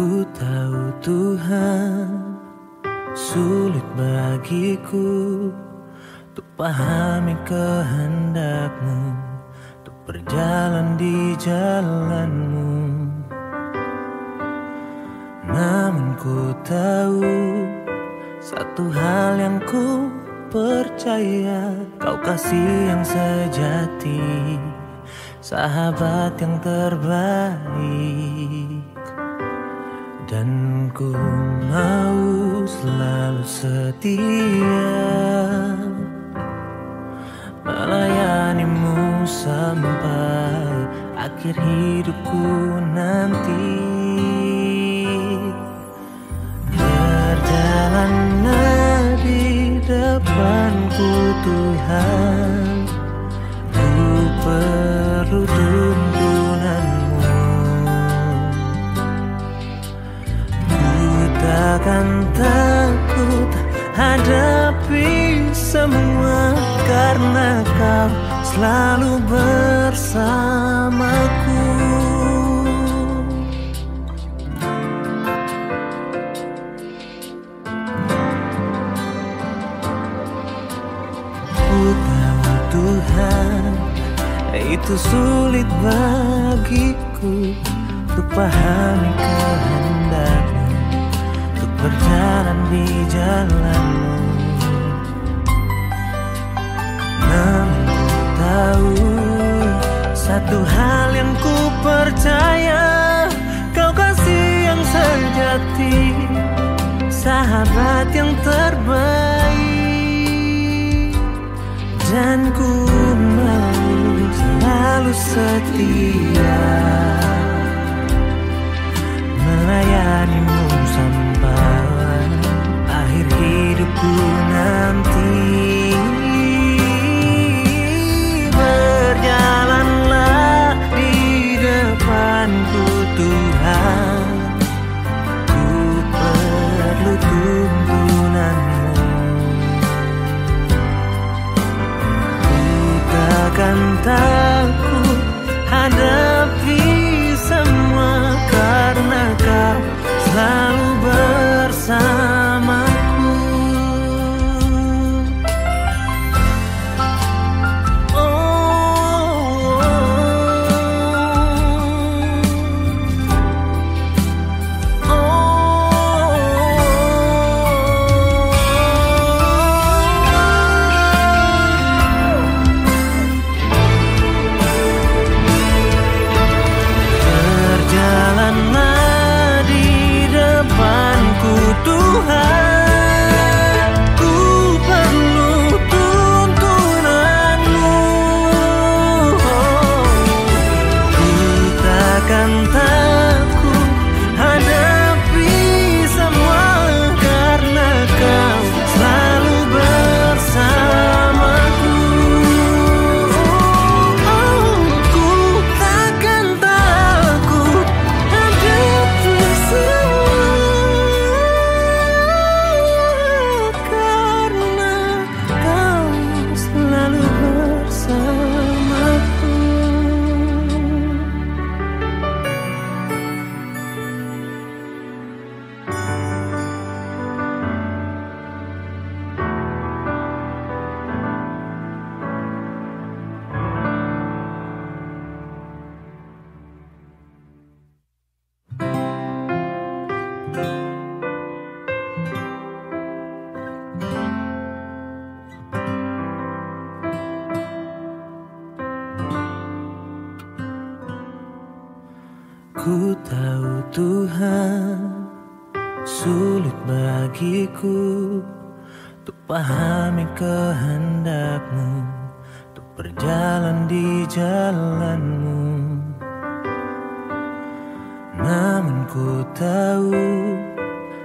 Ku tahu Tuhan, sulit bagiku untuk pahami kehendak-Mu, untuk berjalan di jalan-Mu. Namun ku tahu satu hal yang ku percaya, Kau kasih yang sejati, sahabat yang terbaik. Dan ku mau selalu setia melayani-Mu sampai akhir hidupku nanti. Berjalanlah di depanku Tuhan, ku perlu tuntunan-Mu. Takkan takut hadapi semua, karena Kau selalu bersamaku. Ku tahu Tuhan, itu sulit bagiku untuk pahami kehendak-Mu, berjalan di jalan-Mu. Namun ku tahu satu hal yang ku percaya, Kau kasih yang sejati, sahabat yang terbaik. Dan ku mau selalu setia melayani-Mu sampai akhir hidupku nanti. Berjalanlah di depanku Tuhan, ku perlu tuntunan-Mu. Ku takkan takut hadapi semua, karena Kau selalu bersamaku. Ku tahu Tuhan, sulit bagiku untuk pahami kehendak-Mu, untuk berjalan di jalan-Mu. Namun ku tahu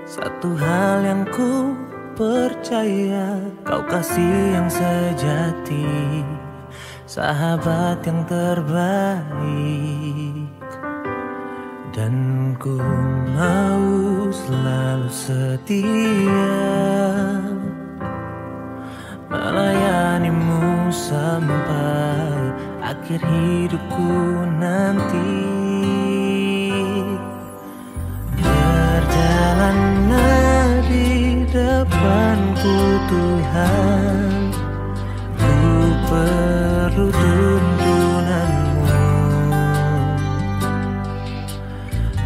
satu hal yang ku percaya, Kau kasih yang sejati, sahabat yang terbaik. Dan ku mau selalu setia melayani-Mu sampai akhir hidupku nanti. Tuhan, ku perlu tuntunanmu.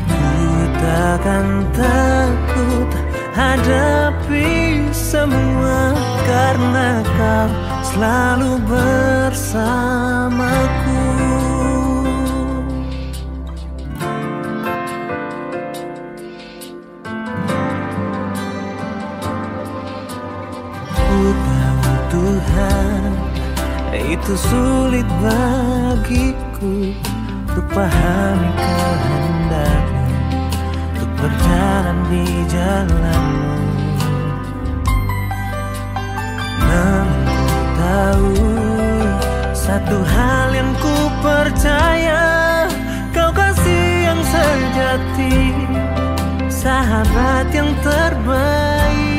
Ku takkan takut hadapi semua, karena kau selalu bersamaku. Ku tahu Tuhan, itu sulit bagiku untuk pahami kehendak-Mu, untuk berjalan di jalan-Mu. Namun ku tahu satu hal yang ku percaya, Kau kasih yang sejati, sahabat yang terbaik.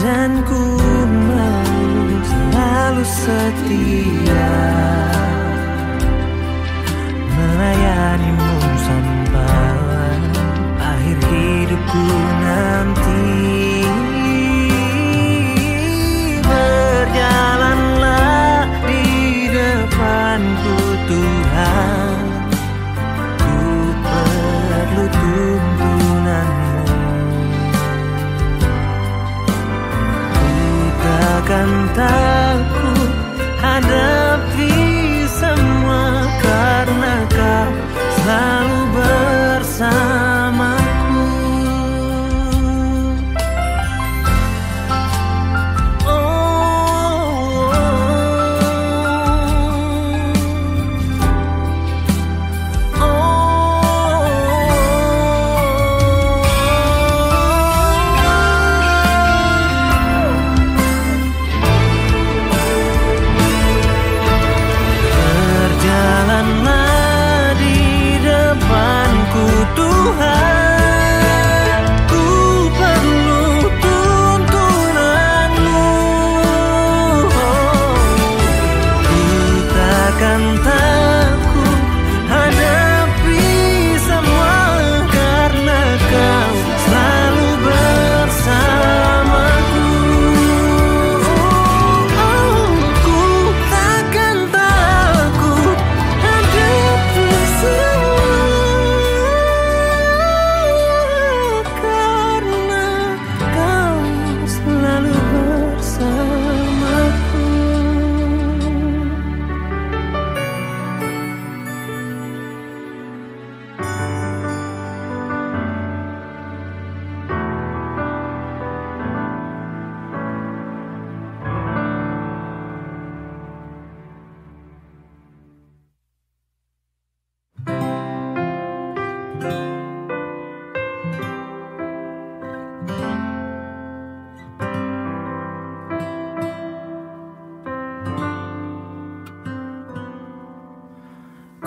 Dan ku mau selalu setia melayani-Mu sampai akhir hidupku nanti. Berjalanlah di depanku Tuhan, ku perlu tuntunan-Mu. Takkan takut hadapi semua, karena Kau selalu bersamaku.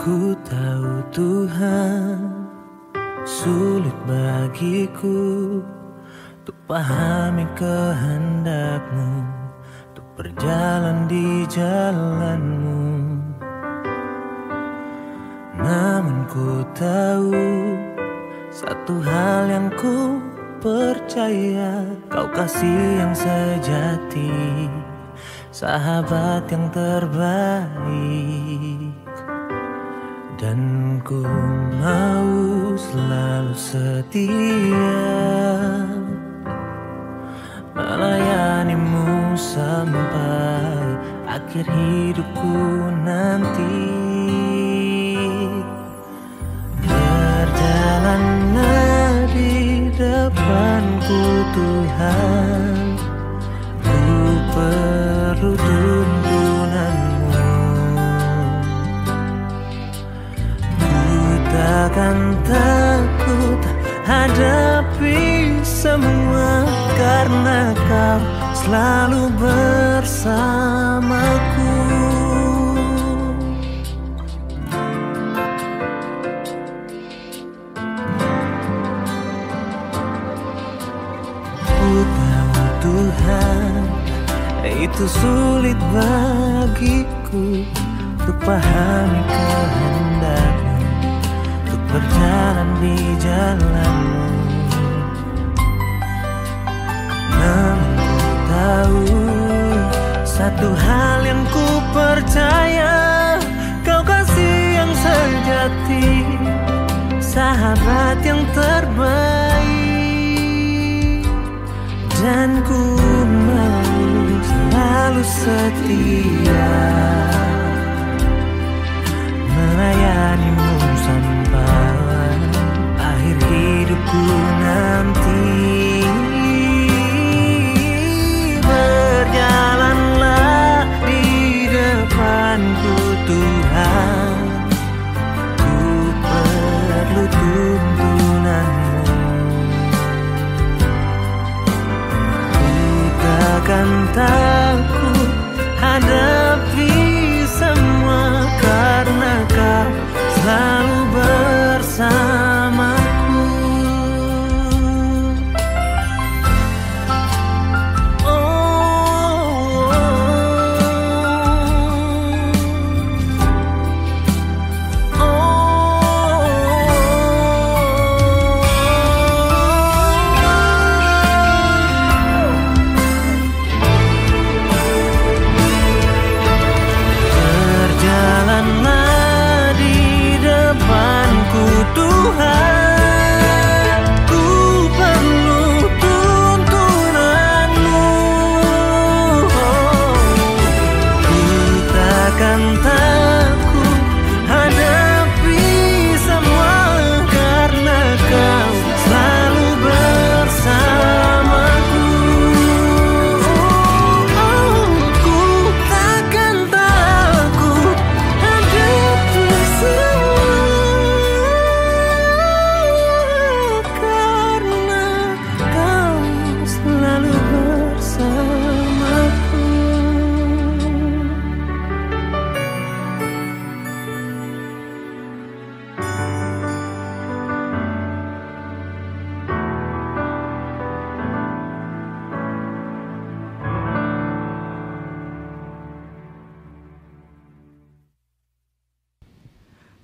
Ku tahu Tuhan, sulit bagiku untuk pahami kehendak-Mu, untuk berjalan di jalan-Mu. Namun ku tahu satu hal yang ku percaya, Kau kasih yang sejati, sahabat yang terbaik. Dan ku mau selalu setia melayani-Mu sampai akhir hidupku nanti. Berjalanlah di depanku Tuhan, ku perlu tuntunan-Mu. Takkan takut hadapi semua, karena Kau selalu bersamaku. Ku tahu Tuhan, itu sulit bagiku untuk pahami kehendak-Mu, berjalan di jalan-Mu. tahu satu hal yang ku percaya, kau kasih yang sejati, sahabat yang terbaik. Dan ku mau selalu setia melayanimu sampai akhir hidupku nanti. Berjalanlah di depanku Tuhan, ku perlu tuntunanmu. Ku takkan takut hadapi semua karena kau selalu bersamaku.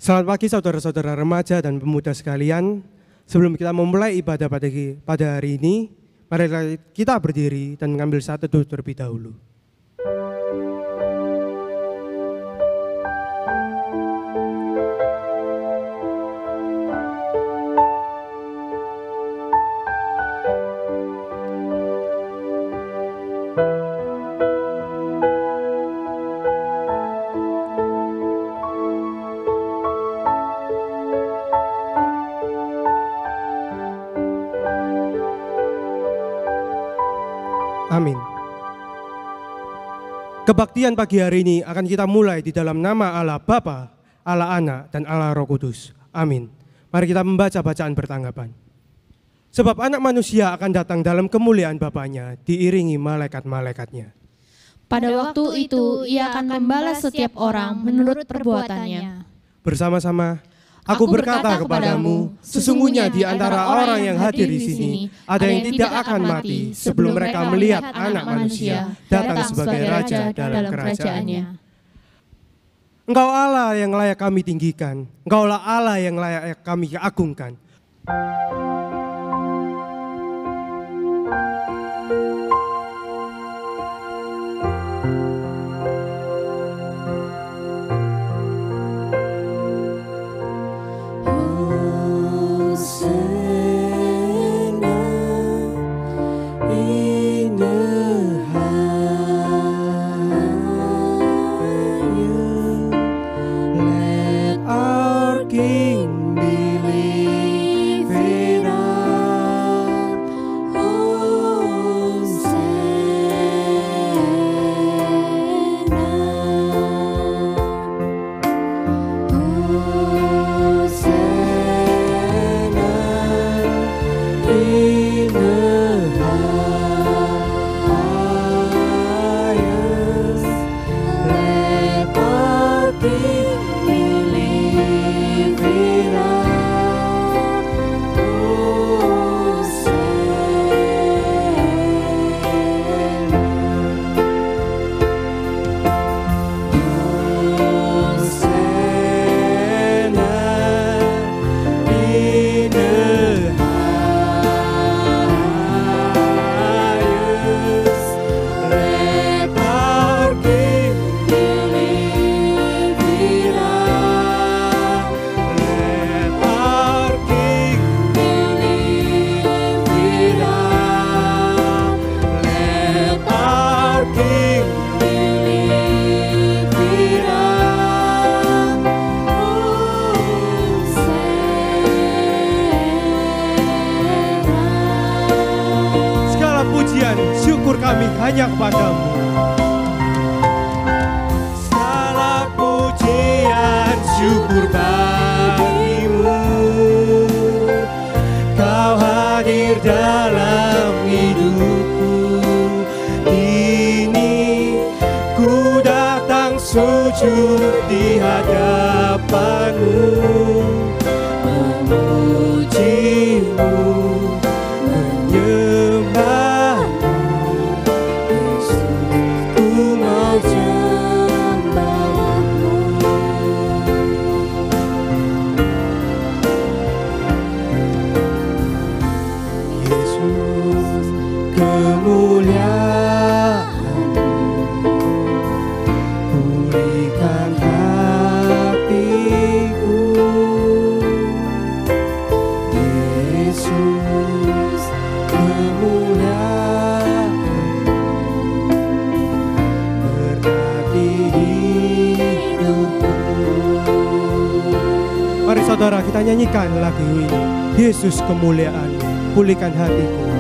Selamat pagi saudara-saudara remaja dan pemuda sekalian. Sebelum kita memulai ibadah pada hari ini, mari kita berdiri dan mengambil satu teduh terlebih dahulu. Amin. Kebaktian pagi hari ini akan kita mulai di dalam nama Allah Bapa, Allah Anak, dan Allah Roh Kudus. Amin. Mari kita membaca bacaan bertanggapan. Sebab anak manusia akan datang dalam kemuliaan Bapanya, diiringi malaikat-malaikatnya. Pada waktu itu ia akan membalas setiap orang menurut perbuatannya. Bersama-sama, aku berkata kepadamu, sesungguhnya di antara orang yang hadir di sini, ada yang tidak akan mati sebelum mereka melihat Anak Manusia datang sebagai Raja dalam kerajaannya. Engkau Allah yang layak kami tinggikan, Engkaulah Allah yang layak kami agungkan. King be lifted up. pujian, syukur kami hanya kepadamu. Segala pujian, syukur bagimu. Kau hadir dalam hidupku. Kini ku datang sujud di hadapanmu, memujimu, menyembahmu. Yesus, ku mau sembahmu. Yesus, kemuliaan-Mu pulihkan hatiku. Yesus, kemuliaan-Mu berkati hidupku. Mari saudara, kita nyanyikan lagu ini. Yesus, kemuliaan-Mu pulihkan hatiku.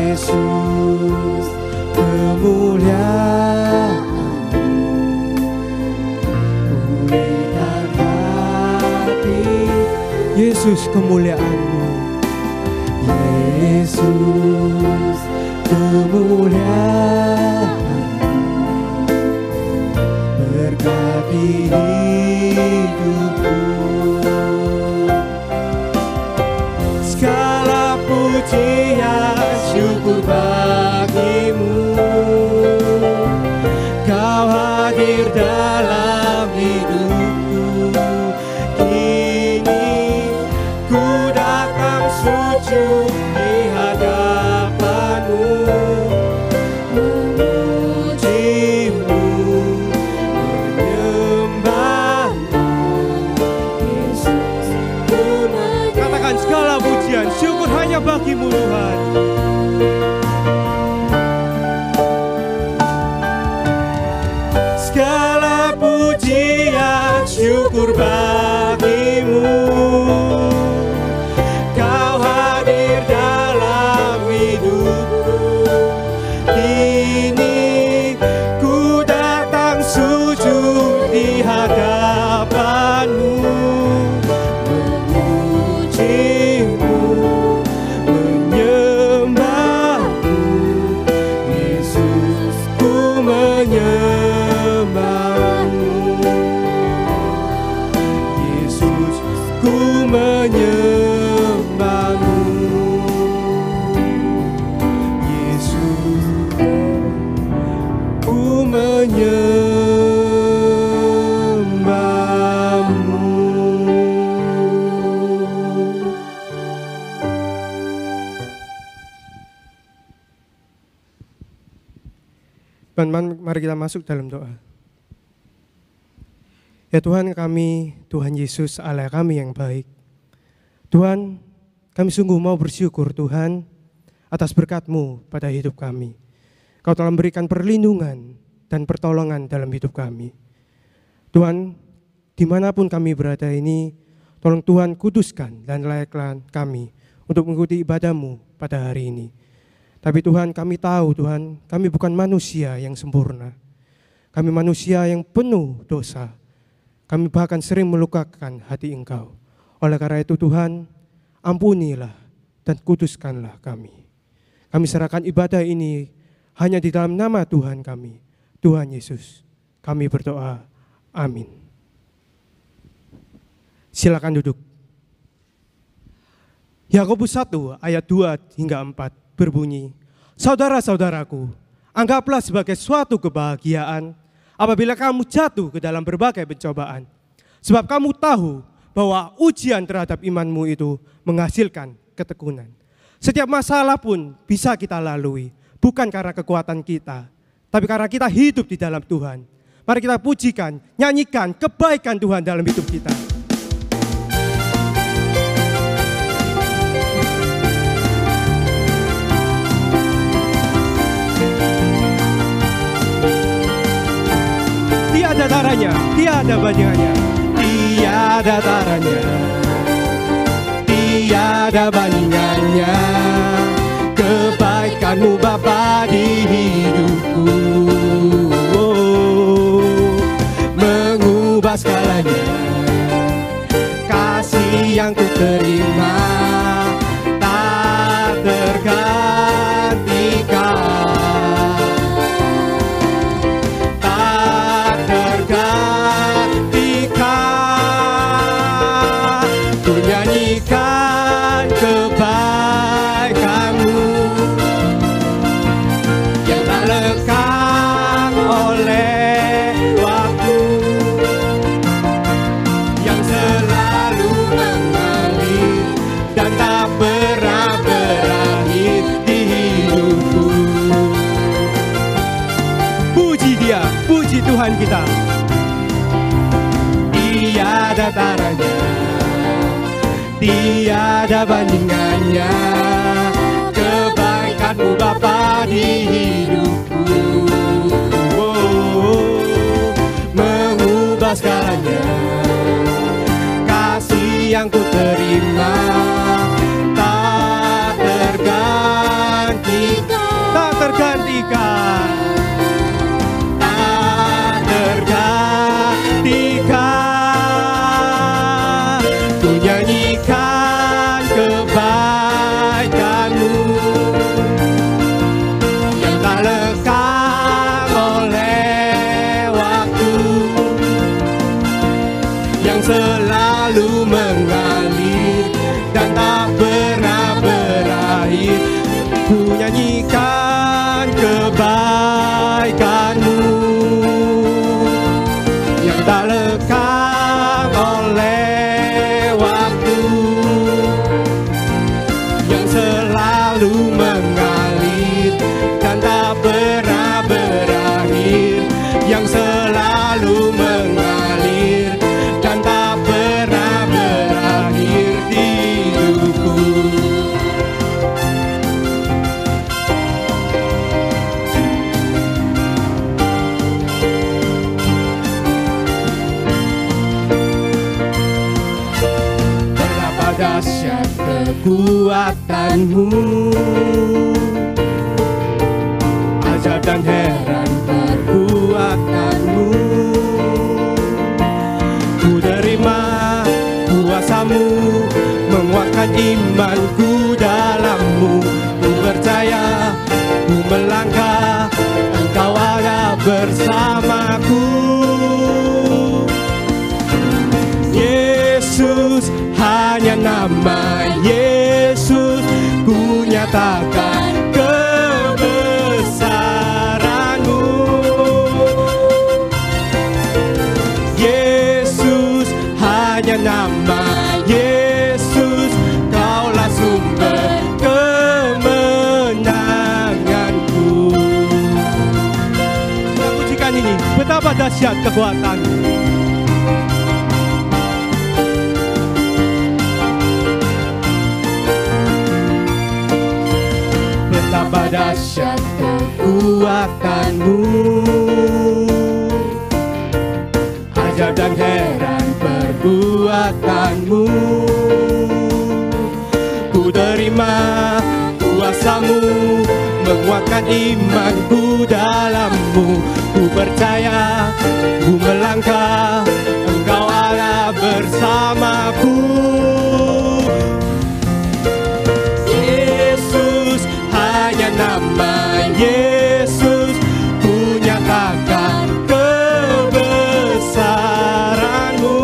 Yesus, kemuliaan-Mu pulihkan hati. Yesus, kemuliaan-Mu. Yesus, kemuliaan-Mu berkati hidupku. Segala pujian, syukur bagimu. Kau hadir dalam hidupku. Kini ku datang sujud di hadapanmu, memujimu, menyembahmu. Yesus, ku katakan segala pujian, syukur hanya bagimu Tuhan. Segala pujian, syukur bagimu. Kau hadir dalam hidupku. Kini ku datang sujud di hadapanmu, memujimu, menyembahmu. Yesus, ku menyembahmu. Yesus, ku menyembahmu. Yesus, ku menyembahmu. Teman-teman, mari kita masuk dalam doa. Ya Tuhan kami, Tuhan Yesus, Allah kami yang baik. Tuhan, kami sungguh mau bersyukur Tuhan atas berkat-Mu pada hidup kami. Kau telah memberikan perlindungan dan pertolongan dalam hidup kami. Tuhan, dimanapun kami berada ini, tolong Tuhan kuduskan dan layakkan kami untuk mengikuti ibadah-Mu pada hari ini. Tapi Tuhan, kami tahu Tuhan, kami bukan manusia yang sempurna. Kami manusia yang penuh dosa. Kami bahkan sering melukakan hati Engkau. Oleh karena itu Tuhan, ampunilah dan kuduskanlah kami. Kami serahkan ibadah ini hanya di dalam nama Tuhan kami, Tuhan Yesus. Kami berdoa, amin. Silakan duduk. Yakobus 1 ayat 2 hingga 4 berbunyi, saudara-saudaraku, anggaplah sebagai suatu kebahagiaan apabila kamu jatuh ke dalam berbagai pencobaan. Sebab kamu tahu bahwa ujian terhadap imanmu itu menghasilkan ketekunan. Setiap masalah pun bisa kita lalui, bukan karena kekuatan kita, tapi karena kita hidup di dalam Tuhan. Mari kita pujikan, nyanyikan kebaikan Tuhan dalam hidup kita. Tiada taranya, tiada bandingannya, tiada taranya, tiada tiada bandingannya kebaikan-Mu Bapa di hidupku. Mengubah segalanya, kasih yang ku terima tak tergantikan, tak tergantikan. Ku nyanyikan kebaikan-Mu yang tak lekang oleh waktu, yang selalu mengalir dan tak pernah berakhir di hidupku. Puji Dia, puji Tuhan kita. Tiada taranya, tiada bandingannya kebaikan-Mu Bapa di hidupku. Mengubah segalanya, kasih yang ku terima tak tergantikan, tak tergantikan, tak tergantikan. Ku nyanyikan kebaikan-Mu yang tak lekang oleh waktu, yang selalu mengalir dan tak pernah berakhir. Ku nyanyikan kebaikan-Mu yang tak lekang oleh waktu, yang selalu mengalir dan tak pernah berakhir, yang selalu mengalir dan tak pernah berakhir di hidupku. Betapa dahsyat kekuatan-Mu, ajaib dan heran perbuatan-Mu. Ku terima kuasa-Mu, menguatkan imanku dalam-Mu. Ku percaya, ku melangkah, Engkau ada bersamaku. Yesus, hanya nama Yesus, ku nyatakan kebesaran-Mu. Yesus, hanya nama Yesus, Kaulah sumber kemenanganku. Kita pujikan ini, betapa dahsyat kekuatan-Mu. Betapa dahsyat kekuatan-Mu, ajaib dan heran perbuatan-Mu. Ku terima kuasa-Mu, menguatkan imanku dalam-Mu. Ku percaya, ku melangkah, Engkau ada bersamaku. Yesus, hanya nama Yesus, ku nyatakan kebesaran-Mu.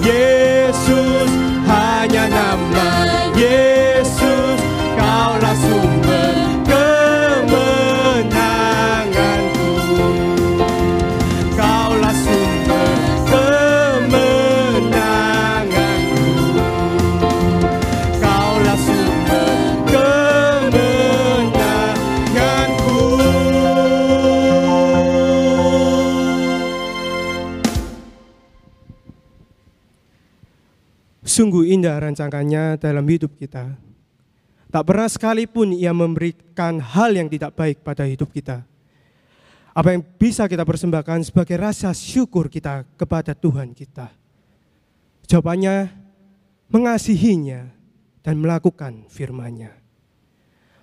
Yesus, hanya nama Yesus, Kaulah sumber kemenanganku. Kaulah sumber kemenanganku. Kaulah sumber kemenanganku. Sungguh indah rancangannya dalam hidup kita. Tak pernah sekalipun Ia memberikan hal yang tidak baik pada hidup kita. Apa yang bisa kita persembahkan sebagai rasa syukur kita kepada Tuhan kita. Jawabannya, mengasihinya dan melakukan firman-Nya.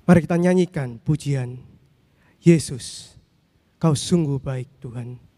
Mari kita nyanyikan pujian, Yesus, Kau sungguh baik Tuhan.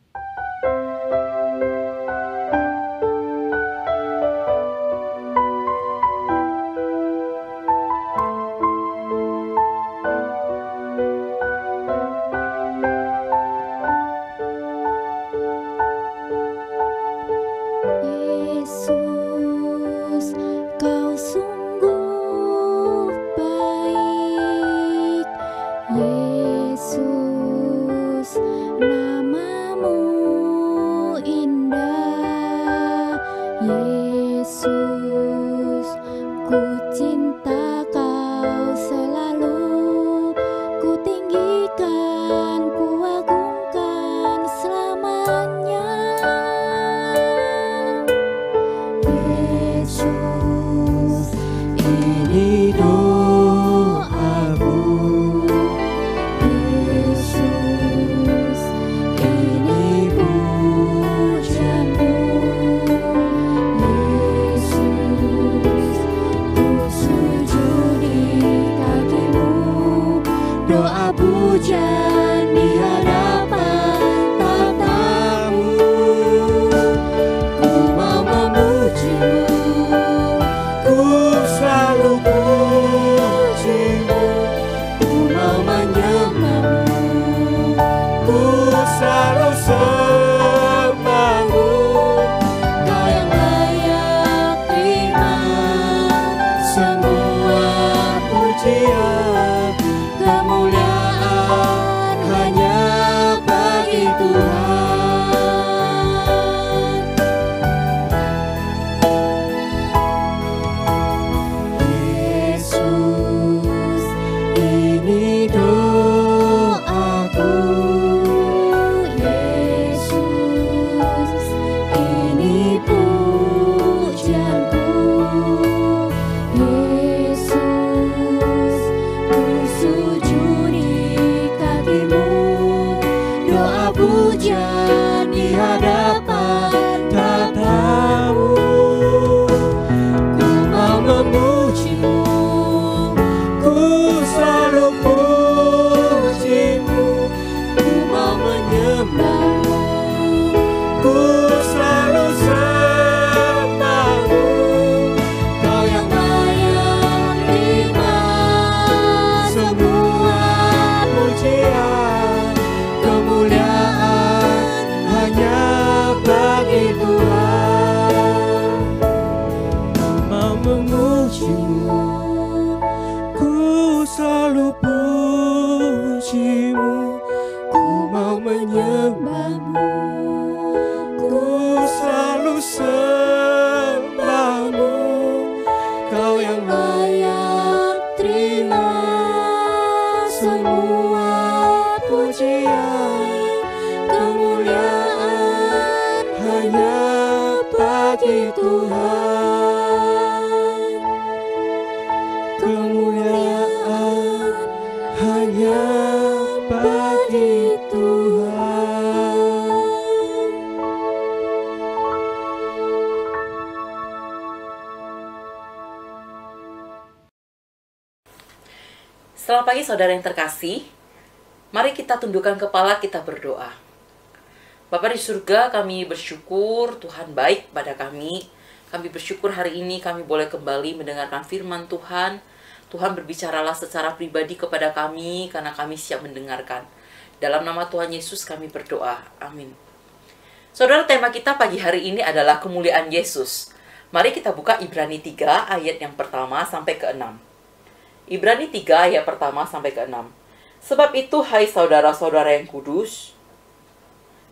Selamat pagi saudara yang terkasih. Mari kita tundukkan kepala, kita berdoa. Bapa di surga, kami bersyukur Tuhan baik pada kami. Kami bersyukur hari ini kami boleh kembali mendengarkan firman Tuhan. Tuhan berbicaralah secara pribadi kepada kami karena kami siap mendengarkan. Dalam nama Tuhan Yesus kami berdoa. Amin. Saudara, tema kita pagi hari ini adalah kemuliaan Yesus. Mari kita buka Ibrani 3 ayat yang pertama sampai ke-6. Ibrani 3 ayat pertama sampai ke-6. Sebab itu, hai saudara-saudara yang kudus,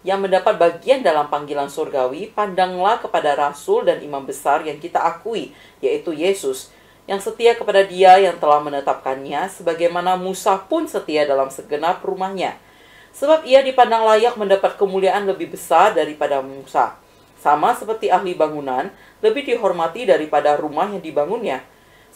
yang mendapat bagian dalam panggilan surgawi, pandanglah kepada rasul dan imam besar yang kita akui, yaitu Yesus, yang setia kepada Dia yang telah menetapkannya, sebagaimana Musa pun setia dalam segenap rumahnya. Sebab ia dipandang layak mendapat kemuliaan lebih besar daripada Musa. Sama seperti ahli bangunan, lebih dihormati daripada rumah yang dibangunnya.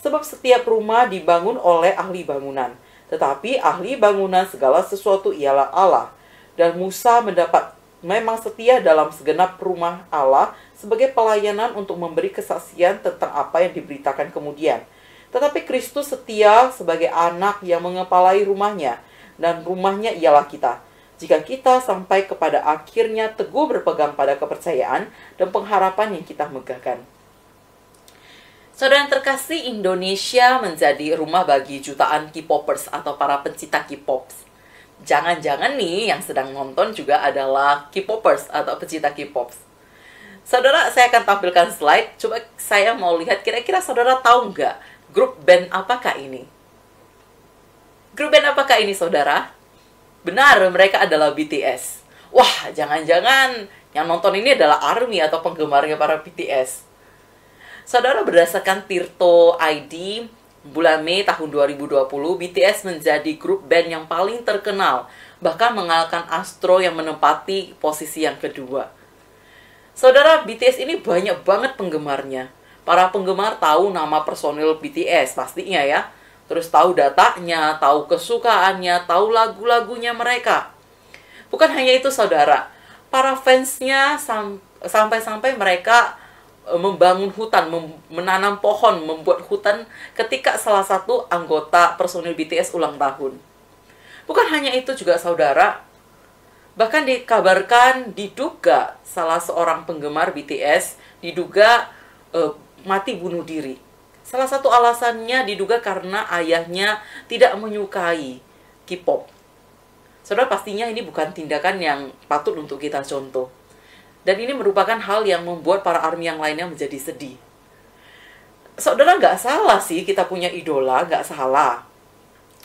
Sebab setiap rumah dibangun oleh ahli bangunan, tetapi ahli bangunan segala sesuatu ialah Allah. Dan Musa mendapat memang setia dalam segenap rumah Allah sebagai pelayanan untuk memberi kesaksian tentang apa yang diberitakan kemudian. Tetapi Kristus setia sebagai anak yang mengepalai rumahnya, dan rumahnya ialah kita. Jika kita sampai kepada akhirnya teguh berpegang pada kepercayaan dan pengharapan yang kita megahkan. Saudara yang terkasih, Indonesia menjadi rumah bagi jutaan K-popers atau para pencinta K-pop. Jangan-jangan nih yang sedang nonton juga adalah K-popers atau pencinta K-pop. Saudara, saya akan tampilkan slide. Coba saya mau lihat kira-kira saudara tahu nggak grup band apakah ini? Grup band apakah ini, saudara? Benar, mereka adalah BTS. Wah, jangan-jangan yang nonton ini adalah ARMY atau penggemarnya para BTS. Saudara, berdasarkan Tirto ID, bulan Mei tahun 2020, BTS menjadi grup band yang paling terkenal, bahkan mengalahkan Astro yang menempati posisi yang kedua. Saudara, BTS ini banyak banget penggemarnya. Para penggemar tahu nama personil BTS pastinya ya. Terus tahu datanya, tahu kesukaannya, tahu lagu-lagunya mereka. Bukan hanya itu, saudara. Para fansnya sampai-sampai mereka membangun hutan, menanam pohon, membuat hutan ketika salah satu anggota personil BTS ulang tahun. Bukan hanya itu juga, saudara. Bahkan dikabarkan, diduga salah seorang penggemar BTS diduga mati bunuh diri. Salah satu alasannya diduga karena ayahnya tidak menyukai K-pop. Saudara, pastinya ini bukan tindakan yang patut untuk kita contoh. Dan ini merupakan hal yang membuat para ARMY yang lainnya menjadi sedih. Saudara, nggak salah sih kita punya idola, nggak salah.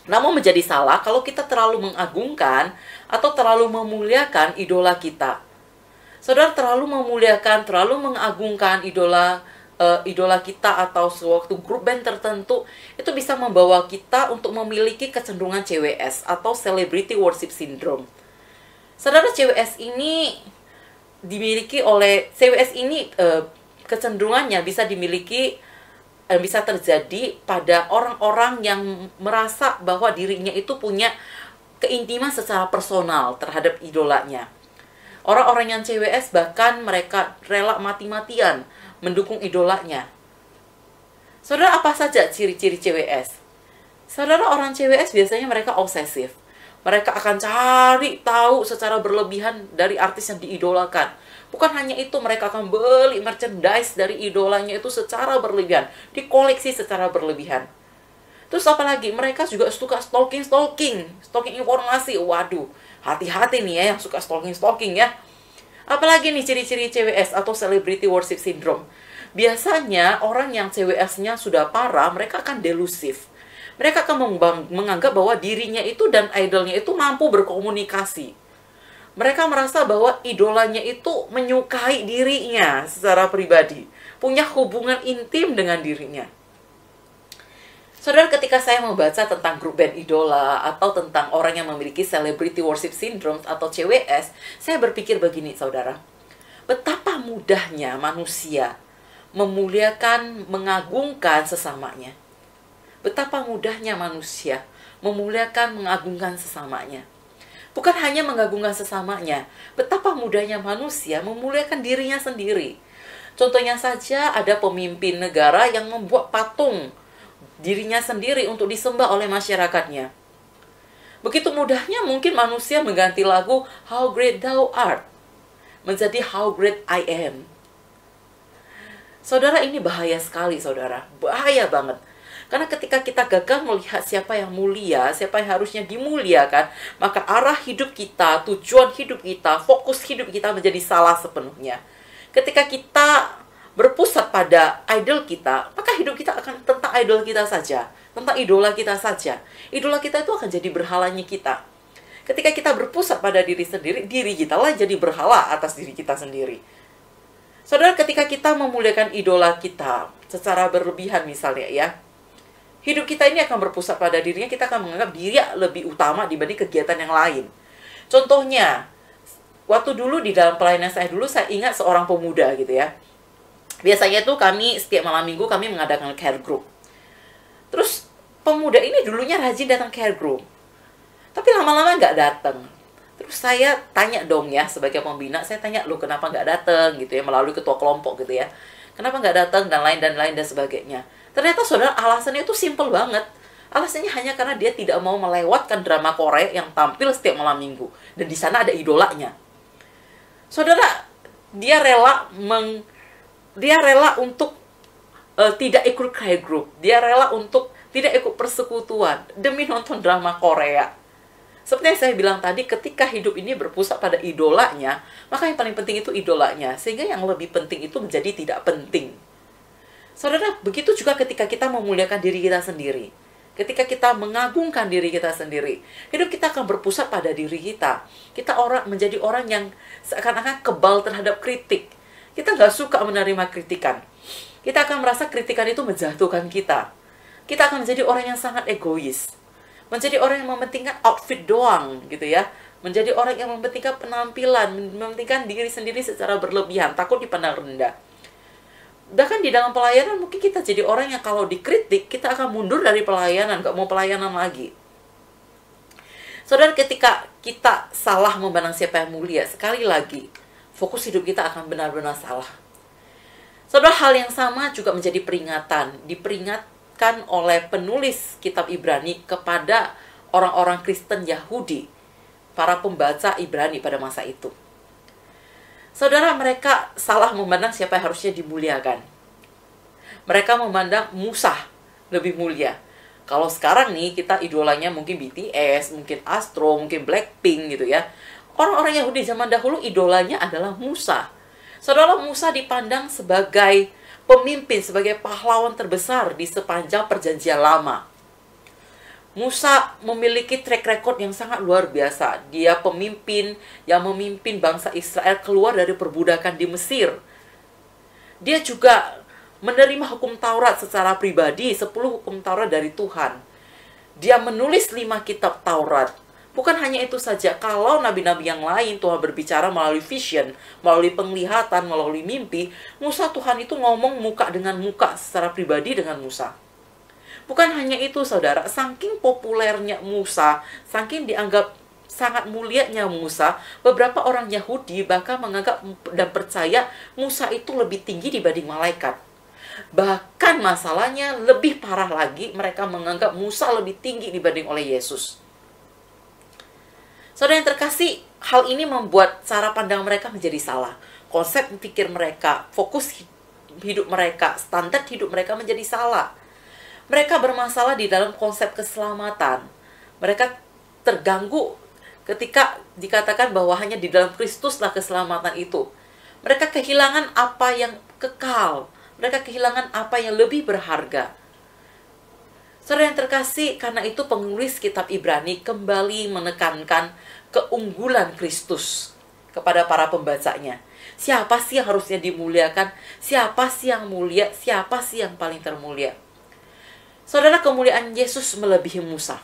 Namun menjadi salah kalau kita terlalu mengagungkan atau terlalu memuliakan idola kita. Saudara, terlalu memuliakan, terlalu mengagungkan idola kita atau suatu grup band tertentu, itu bisa membawa kita untuk memiliki kecenderungan CWS atau Celebrity Worship Syndrome. Saudara, CWS ini kecenderungannya bisa bisa terjadi pada orang-orang yang merasa bahwa dirinya itu punya keintiman secara personal terhadap idolanya. Orang-orang yang CWS bahkan mereka rela mati-matian mendukung idolanya. Saudara, apa saja ciri-ciri CWS? Saudara, orang CWS biasanya mereka obsesif. Mereka akan cari tahu secara berlebihan dari artis yang diidolakan. Bukan hanya itu, mereka akan beli merchandise dari idolanya itu secara berlebihan. Dikoleksi secara berlebihan. Terus apalagi, mereka juga suka stalking informasi. Waduh, hati-hati nih ya yang suka stalking ya. Apalagi nih ciri-ciri CWS atau Celebrity Worship Syndrome. Biasanya orang yang CWS-nya sudah parah, mereka akan delusif. Mereka akan menganggap bahwa dirinya itu dan idolnya itu mampu berkomunikasi. Mereka merasa bahwa idolanya itu menyukai dirinya secara pribadi, punya hubungan intim dengan dirinya. Saudara, ketika saya membaca tentang grup band idola atau tentang orang yang memiliki Celebrity Worship Syndrome atau CWS, saya berpikir begini, saudara. Betapa mudahnya manusia memuliakan, mengagungkan sesamanya. Betapa mudahnya manusia memuliakan, mengagungkan sesamanya. Bukan hanya mengagungkan sesamanya, betapa mudahnya manusia memuliakan dirinya sendiri. Contohnya saja, ada pemimpin negara yang membuat patung dirinya sendiri untuk disembah oleh masyarakatnya. Begitu mudahnya mungkin manusia mengganti lagu How Great Thou Art menjadi How Great I Am. Saudara, ini bahaya sekali, saudara. Bahaya banget. Karena ketika kita gagal melihat siapa yang mulia, siapa yang harusnya dimuliakan, maka arah hidup kita, tujuan hidup kita, fokus hidup kita menjadi salah sepenuhnya. Ketika kita berpusat pada idol kita, maka hidup kita akan tentang idol kita saja, tentang idola kita saja. Idola kita itu akan jadi berhalanya kita. Ketika kita berpusat pada diri sendiri, diri kita lah jadi berhala atas diri kita sendiri. Saudara, ketika kita memuliakan idola kita secara berlebihan misalnya ya, hidup kita ini akan berpusat pada dirinya, kita akan menganggap diri lebih utama dibanding kegiatan yang lain. Contohnya, waktu dulu di dalam pelayanan saya dulu, saya ingat seorang pemuda gitu ya. Biasanya tuh kami setiap malam minggu kami mengadakan care group. Terus pemuda ini dulunya rajin datang care group. Tapi lama-lama nggak datang. saya tanya dong ya, sebagai pembina, saya tanya, "Loh, kenapa nggak datang?" gitu ya, melalui ketua kelompok gitu ya. Kenapa nggak datang, dan lain dan sebagainya. Ternyata saudara, alasannya itu simple banget. Alasannya hanya karena dia tidak mau melewatkan drama Korea yang tampil setiap malam minggu. Dan di sana ada idolanya. Saudara, dia rela untuk tidak ikut care group. Dia rela untuk tidak ikut persekutuan demi nonton drama Korea. Seperti yang saya bilang tadi, ketika hidup ini berpusat pada idolanya, maka yang paling penting itu idolanya. Sehingga yang lebih penting itu menjadi tidak penting. Saudara, begitu juga ketika kita memuliakan diri kita sendiri. Ketika kita mengagungkan diri kita sendiri, hidup kita akan berpusat pada diri kita. Kita menjadi orang yang seakan-akan kebal terhadap kritik. Kita nggak suka menerima kritikan. Kita akan merasa kritikan itu menjatuhkan kita. Kita akan menjadi orang yang sangat egois. Menjadi orang yang mementingkan outfit doang, gitu ya. Menjadi orang yang mementingkan penampilan, mementingkan diri sendiri secara berlebihan, takut dipandang rendah. Bahkan di dalam pelayanan mungkin kita jadi orang yang kalau dikritik, kita akan mundur dari pelayanan, gak mau pelayanan lagi. Saudara, ketika kita salah memandang siapa yang mulia, sekali lagi, fokus hidup kita akan benar-benar salah. Saudara, hal yang sama juga menjadi peringatan. Diperingatkan oleh penulis kitab Ibrani kepada orang-orang Kristen Yahudi, para pembaca Ibrani pada masa itu. Saudara, mereka salah memandang siapa yang harusnya dimuliakan. Mereka memandang Musa lebih mulia. Kalau sekarang nih, kita idolanya mungkin BTS, mungkin Astro, mungkin Blackpink gitu ya. Orang-orang Yahudi zaman dahulu idolanya adalah Musa. Saudara, Musa dipandang sebagai pemimpin, sebagai pahlawan terbesar di sepanjang perjanjian lama. Musa memiliki track record yang sangat luar biasa. Dia pemimpin yang memimpin bangsa Israel keluar dari perbudakan di Mesir. Dia juga menerima hukum Taurat secara pribadi, 10 hukum Taurat dari Tuhan. Dia menulis 5 kitab Taurat. Bukan hanya itu saja, kalau nabi-nabi yang lain Tuhan berbicara melalui vision, melalui penglihatan, melalui mimpi, Musa Tuhan itu ngomong muka dengan muka secara pribadi dengan Musa. Bukan hanya itu, saudara, saking populernya Musa, saking dianggap sangat mulianya Musa, beberapa orang Yahudi bahkan menganggap dan percaya Musa itu lebih tinggi dibanding malaikat. Bahkan masalahnya lebih parah lagi, mereka menganggap Musa lebih tinggi dibanding oleh Yesus. Saudara yang terkasih, hal ini membuat cara pandang mereka menjadi salah. Konsep pikir mereka, fokus hidup mereka, standar hidup mereka menjadi salah. Mereka bermasalah di dalam konsep keselamatan. Mereka terganggu ketika dikatakan bahwa hanya di dalam Kristuslah keselamatan itu. Mereka kehilangan apa yang kekal. Mereka kehilangan apa yang lebih berharga. Saudara yang terkasih, karena itu penulis kitab Ibrani kembali menekankan keunggulan Kristus kepada para pembacanya. Siapa sih yang harusnya dimuliakan? Siapa sih yang mulia? Siapa sih yang paling termulia? Saudara, kemuliaan Yesus melebihi Musa.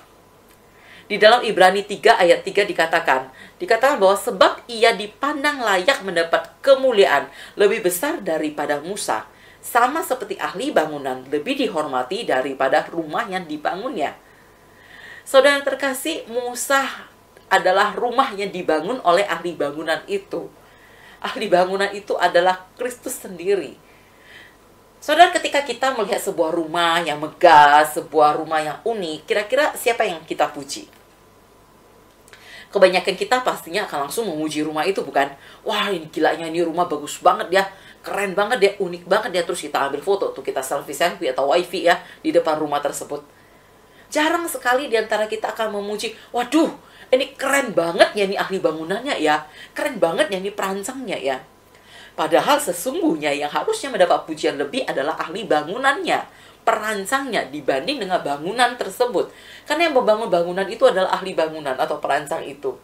Di dalam Ibrani 3 ayat 3 dikatakan bahwa sebab ia dipandang layak mendapat kemuliaan lebih besar daripada Musa, sama seperti ahli bangunan lebih dihormati daripada rumah yang dibangunnya. Saudara yang terkasih, Musa adalah rumah yang dibangun oleh ahli bangunan itu. Ahli bangunan itu adalah Kristus sendiri. Saudara, ketika kita melihat sebuah rumah yang megah, sebuah rumah yang unik, kira-kira siapa yang kita puji? Kebanyakan kita pastinya akan langsung memuji rumah itu, bukan? Wah, ini gilanya, ini rumah bagus banget ya, keren banget ya, unik banget ya. Terus kita ambil foto, tuh kita selfie atau wifi ya, di depan rumah tersebut. Jarang sekali di antara kita akan memuji, waduh, ini keren banget ya, ini ahli bangunannya ya, keren banget ya, ini perancangnya ya. Padahal sesungguhnya yang harusnya mendapat pujian lebih adalah ahli bangunannya, perancangnya dibanding dengan bangunan tersebut. Karena yang membangun bangunan itu adalah ahli bangunan atau perancang itu.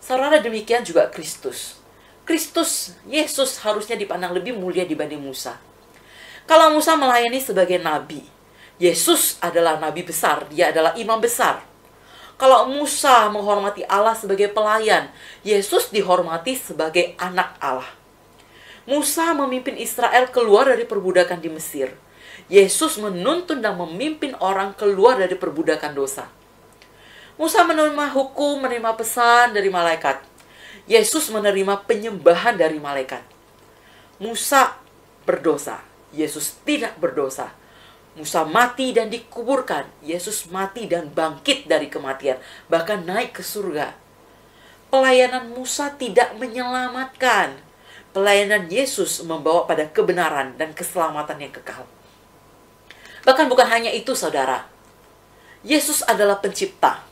Saudara, demikian juga Kristus. Kristus, Yesus harusnya dipandang lebih mulia dibanding Musa. Kalau Musa melayani sebagai nabi, Yesus adalah nabi besar, dia adalah imam besar. Kalau Musa menghormati Allah sebagai pelayan, Yesus dihormati sebagai anak Allah. Musa memimpin Israel keluar dari perbudakan di Mesir. Yesus menuntun dan memimpin orang keluar dari perbudakan dosa. Musa menerima hukum, menerima pesan dari malaikat. Yesus menerima penyembahan dari malaikat. Musa berdosa, Yesus tidak berdosa. Musa mati dan dikuburkan, Yesus mati dan bangkit dari kematian, bahkan naik ke surga. Pelayanan Musa tidak menyelamatkan. Pelayanan Yesus membawa pada kebenaran dan keselamatan yang kekal. Bahkan bukan hanya itu, saudara. Yesus adalah pencipta.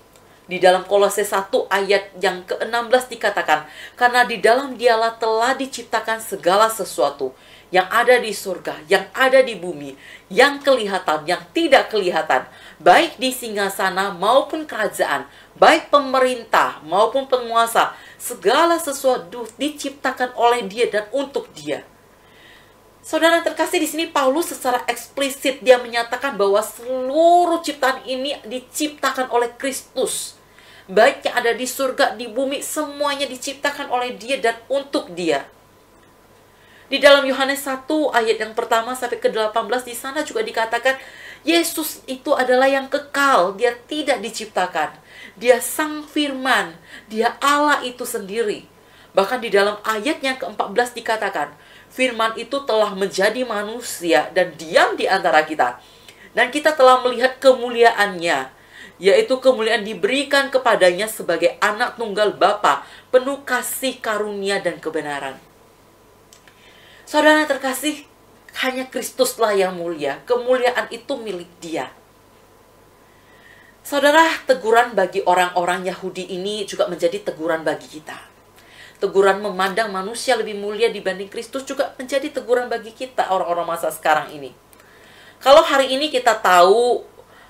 Di dalam Kolose 1 ayat yang ke-16 dikatakan, karena di dalam Dialah telah diciptakan segala sesuatu yang ada di surga, yang ada di bumi, yang kelihatan, yang tidak kelihatan, baik di singgasana maupun kerajaan, baik pemerintah maupun penguasa, segala sesuatu diciptakan oleh Dia dan untuk Dia. Saudara yang terkasih, di sini Paulus secara eksplisit dia menyatakan bahwa seluruh ciptaan ini diciptakan oleh Kristus. Baik yang ada di surga, di bumi, semuanya diciptakan oleh Dia dan untuk Dia. Di dalam Yohanes 1 ayat yang pertama sampai ke-18 di sana juga dikatakan Yesus itu adalah yang kekal, Dia tidak diciptakan. Dia Sang Firman, Dia Allah itu sendiri. Bahkan di dalam ayat yang ke-14 dikatakan, Firman itu telah menjadi manusia dan diam di antara kita. Dan kita telah melihat kemuliaannya, yaitu kemuliaan diberikan kepadanya sebagai anak tunggal Bapa, penuh kasih karunia dan kebenaran. Saudara terkasih, hanya Kristuslah yang mulia. Kemuliaan itu milik Dia. Saudara, teguran bagi orang-orang Yahudi ini juga menjadi teguran bagi kita. Teguran memandang manusia lebih mulia dibanding Kristus juga menjadi teguran bagi kita, orang-orang masa sekarang ini. Kalau hari ini kita tahu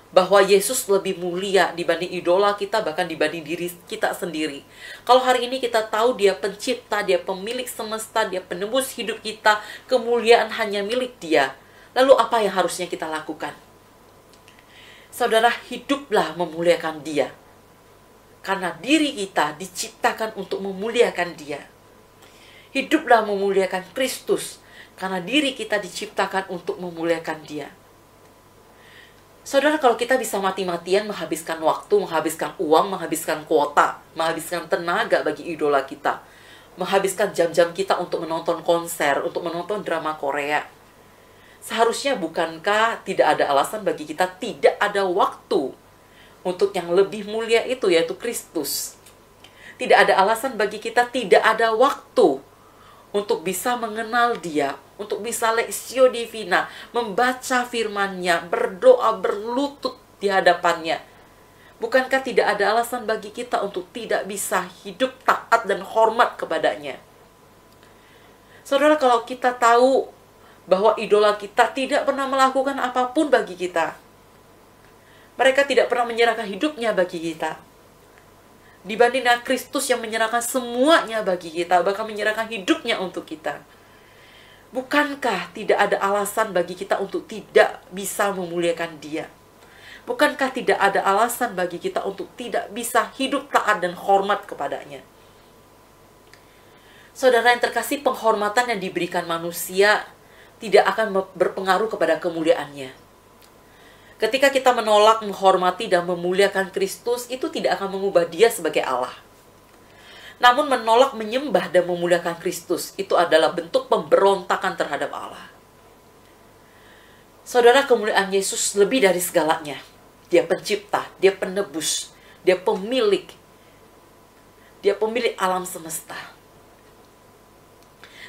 bahwa Yesus lebih mulia dibanding idola kita, bahkan dibanding diri kita sendiri. Kalau hari ini kita tahu Dia pencipta, Dia pemilik semesta, Dia penebus hidup kita, kemuliaan hanya milik Dia. Lalu apa yang harusnya kita lakukan? Saudara, hiduplah memuliakan Dia. Karena diri kita diciptakan untuk memuliakan Dia. Hiduplah memuliakan Kristus, karena diri kita diciptakan untuk memuliakan Dia. Saudara, kalau kita bisa mati-matian menghabiskan waktu, menghabiskan uang, menghabiskan kuota, menghabiskan tenaga bagi idola kita, menghabiskan jam-jam kita untuk menonton konser, untuk menonton drama Korea, seharusnya bukankah tidak ada alasan bagi kita tidak ada waktu untuk yang lebih mulia itu, yaitu Kristus? Tidak ada alasan bagi kita tidak ada waktu untuk bisa mengenal Dia, untuk bisa lexio divina, membaca firman-Nya, berdoa, berlutut di hadapan-Nya. Bukankah tidak ada alasan bagi kita untuk tidak bisa hidup taat dan hormat kepadanya? Saudara, kalau kita tahu bahwa idola kita tidak pernah melakukan apapun bagi kita, mereka tidak pernah menyerahkan hidupnya bagi kita, dibanding dengan Kristus yang menyerahkan semuanya bagi kita, bahkan menyerahkan hidupnya untuk kita. Bukankah tidak ada alasan bagi kita untuk tidak bisa memuliakan Dia? Bukankah tidak ada alasan bagi kita untuk tidak bisa hidup taat dan hormat kepadanya? Saudara yang terkasih, penghormatan yang diberikan manusia tidak akan berpengaruh kepada kemuliaannya. Ketika kita menolak, menghormati, dan memuliakan Kristus, itu tidak akan mengubah Dia sebagai Allah. Namun menolak, menyembah, dan memuliakan Kristus, itu adalah bentuk pemberontakan terhadap Allah. Saudara, kemuliaan Yesus lebih dari segalanya. Dia pencipta, Dia penebus, Dia pemilik. Dia pemilik alam semesta.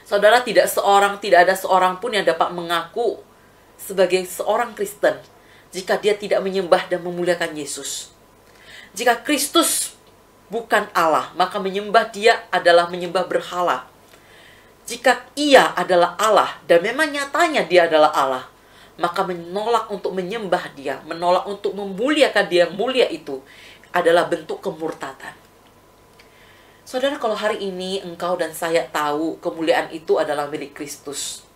Saudara, tidak ada seorang pun yang dapat mengaku sebagai seorang Kristen jika dia tidak menyembah dan memuliakan Yesus. Jika Kristus bukan Allah, maka menyembah Dia adalah menyembah berhala. Jika Ia adalah Allah, dan memang nyatanya Dia adalah Allah, maka menolak untuk menyembah Dia, menolak untuk memuliakan Dia yang mulia itu adalah bentuk kemurtatan. Saudara, kalau hari ini engkau dan saya tahu kemuliaan itu adalah milik Kristus,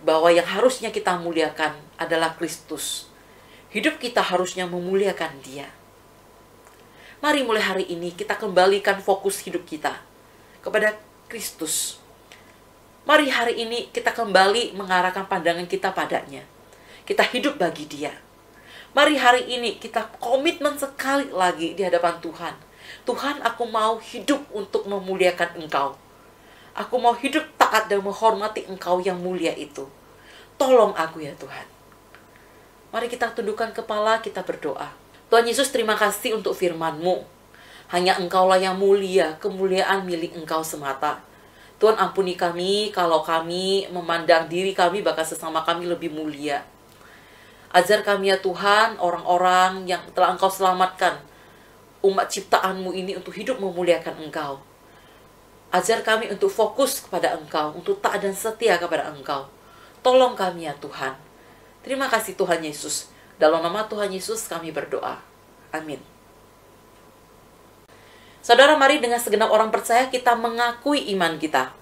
bahwa yang harusnya kita muliakan adalah Kristus, hidup kita harusnya memuliakan Dia. Mari mulai hari ini kita kembalikan fokus hidup kita kepada Kristus. Mari hari ini kita kembali mengarahkan pandangan kita padanya. Kita hidup bagi Dia. Mari hari ini kita komitmen sekali lagi di hadapan Tuhan. Tuhan, aku mau hidup untuk memuliakan Engkau. Aku mau hidup taat dan menghormati Engkau yang mulia itu. Tolong aku ya Tuhan. Mari kita tundukkan kepala, kita berdoa. Tuhan Yesus, terima kasih untuk firman-Mu. Hanya Engkaulah yang mulia, kemuliaan milik Engkau semata. Tuhan, ampuni kami kalau kami memandang diri kami bahkan sesama kami lebih mulia. Ajar kami ya Tuhan, orang-orang yang telah Engkau selamatkan, umat ciptaan-Mu ini untuk hidup memuliakan Engkau. Ajar kami untuk fokus kepada Engkau, untuk taat dan setia kepada Engkau. Tolong kami ya Tuhan. Terima kasih Tuhan Yesus. Dalam nama Tuhan Yesus kami berdoa. Amin. Saudara, mari dengan segenap orang percaya kita mengakui iman kita.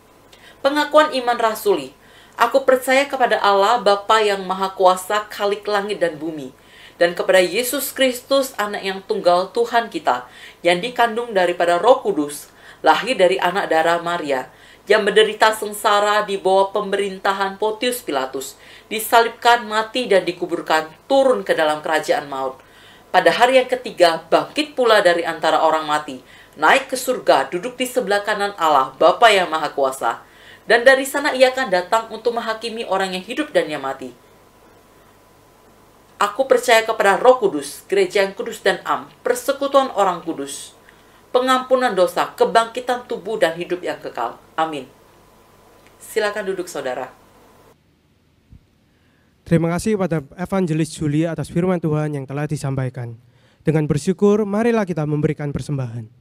Pengakuan iman rasuli. Aku percaya kepada Allah Bapa yang Maha Kuasa, Khalik langit dan bumi, dan kepada Yesus Kristus, Anak yang tunggal Tuhan kita, yang dikandung daripada Roh Kudus, lahir dari anak darah Maria, yang menderita sengsara di bawah pemerintahan Pontius Pilatus, disalibkan, mati dan dikuburkan, turun ke dalam kerajaan maut. Pada hari yang ketiga, bangkit pula dari antara orang mati, naik ke surga, duduk di sebelah kanan Allah, Bapa yang Maha Kuasa. Dan dari sana ia akan datang untuk menghakimi orang yang hidup dan yang mati. Aku percaya kepada Roh Kudus, gereja yang kudus dan am, persekutuan orang kudus, pengampunan dosa, kebangkitan tubuh dan hidup yang kekal. Amin. Silakan duduk saudara. Terima kasih kepada Evangelis Julia atas firman Tuhan yang telah disampaikan. Dengan bersyukur, marilah kita memberikan persembahan.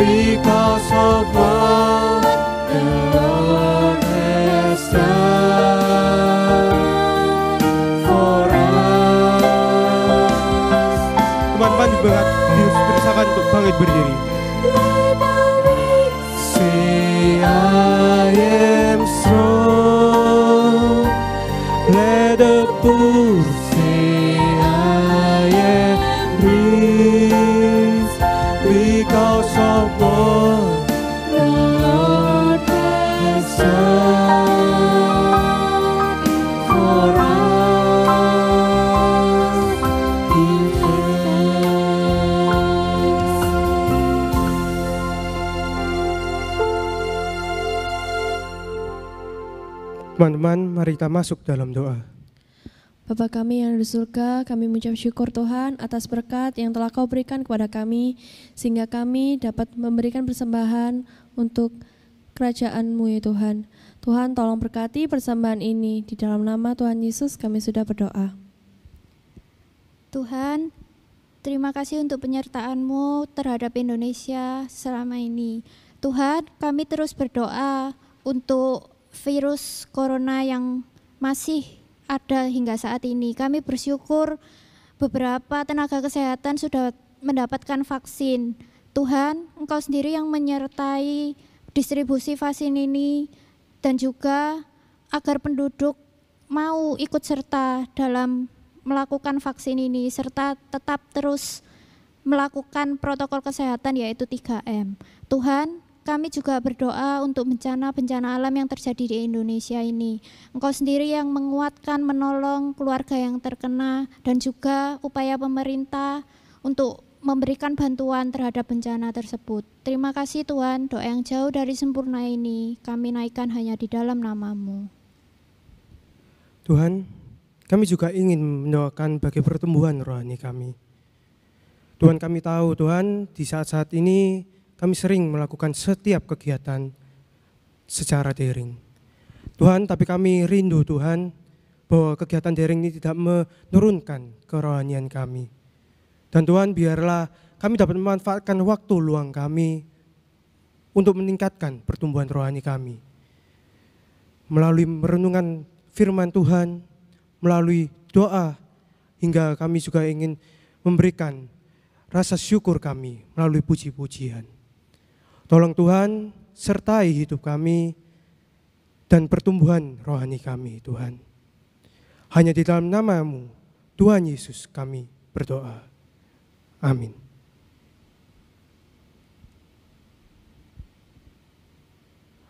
Because of what the Lord has Say I am strong. Let the poor say I am rich because of what the Lord has done for us. Give thanks. Teman-teman, mari kita masuk dalam doa. Bapa kami yang ada di surga, kami mengucap syukur Tuhan atas berkat yang telah Kau berikan kepada kami, sehingga kami dapat memberikan persembahan untuk kerajaan-Mu ya Tuhan. Tuhan tolong berkati persembahan ini, di dalam nama Tuhan Yesus kami sudah berdoa. Tuhan, terima kasih untuk penyertaan-Mu terhadap Indonesia selama ini. Tuhan, kami terus berdoa untuk virus corona yang masih ada hingga saat ini. Kami bersyukur beberapa tenaga kesehatan sudah mendapatkan vaksin. Tuhan, Engkau sendiri yang menyertai distribusi vaksin ini dan juga agar penduduk mau ikut serta dalam melakukan vaksin ini serta tetap terus melakukan protokol kesehatan yaitu 3M. Tuhan, kami juga berdoa untuk bencana-bencana alam yang terjadi di Indonesia ini. Engkau sendiri yang menguatkan, menolong keluarga yang terkena dan juga upaya pemerintah untuk memberikan bantuan terhadap bencana tersebut. Terima kasih Tuhan, doa yang jauh dari sempurna ini kami naikkan hanya di dalam nama-Mu. Tuhan, kami juga ingin mendoakan bagi pertumbuhan rohani kami. Tuhan, kami tahu Tuhan di saat-saat ini kami sering melakukan setiap kegiatan secara daring. Tuhan, tapi kami rindu Tuhan bahwa kegiatan daring ini tidak menurunkan kerohanian kami. Dan Tuhan, biarlah kami dapat memanfaatkan waktu luang kami untuk meningkatkan pertumbuhan rohani kami. Melalui merenungan firman Tuhan, melalui doa, hingga kami juga ingin memberikan rasa syukur kami melalui puji-pujian. Tolong Tuhan, sertai hidup kami dan pertumbuhan rohani kami Tuhan. Hanya di dalam nama-Mu, Tuhan Yesus kami berdoa. Amin.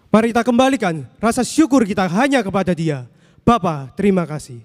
Mari kita kembalikan rasa syukur kita hanya kepada Dia. Bapa, terima kasih.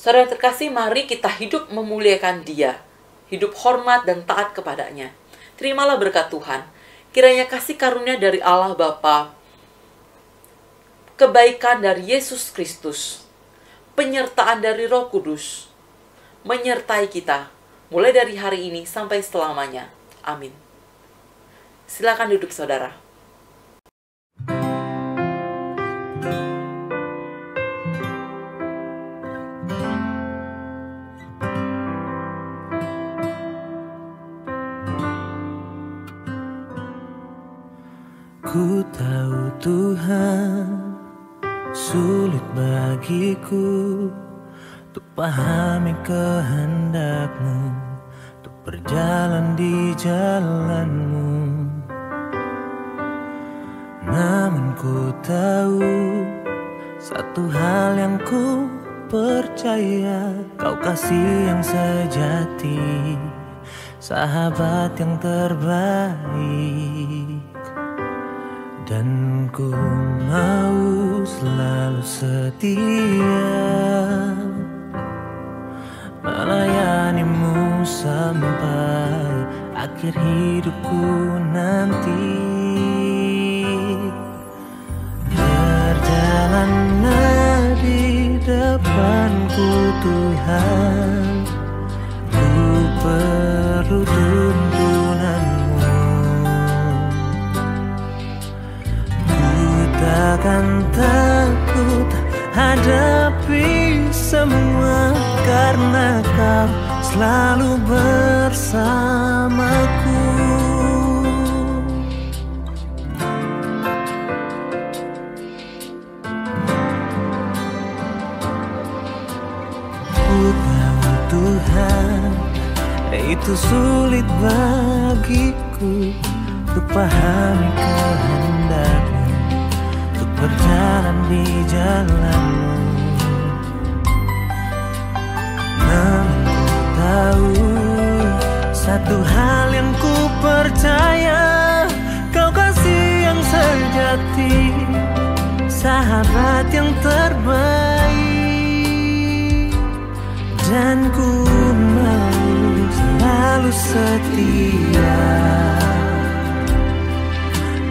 Saudara terkasih, mari kita hidup memuliakan Dia, hidup hormat dan taat kepadanya. Terimalah berkat Tuhan, kiranya kasih karunia dari Allah Bapa, kebaikan dari Yesus Kristus, penyertaan dari Roh Kudus, menyertai kita, mulai dari hari ini sampai selamanya. Amin. Silakan duduk saudara. Ku tahu Tuhan, sulit bagiku untuk pahami kehendak-Mu, untuk berjalan di jalan-Mu. Namun ku tahu satu hal yang ku percaya, Kau kasih yang sejati, sahabat yang terbaik. Dan ku mau selalu setia melayani-Mu sampai akhir hidupku nanti. Tuhan, ku perlu tuntunanmu. Ku takkan takut hadapi semua, karena Kau selalu bersamaku. Ku tahu Tuhan, itu sulit bagiku untuk pahami kehendak-Mu, untuk berjalan di jalan-Mu. Namun ku tahu satu hal yang ku percaya, Kau kasih yang sejati, sahabat yang terbaik. Dan ku mau selalu setia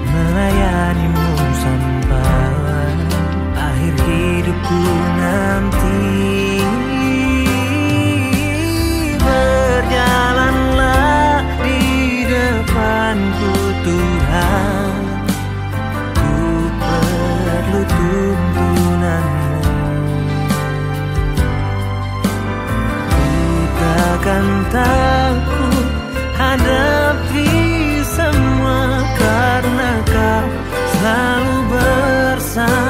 melayani-Mu sampai akhir hidupku nanti. Berjalanlah di depanku Tuhan, ku perlu tuntunan-Mu. Takkan takut hadapi semua, karena Kau selalu bersama.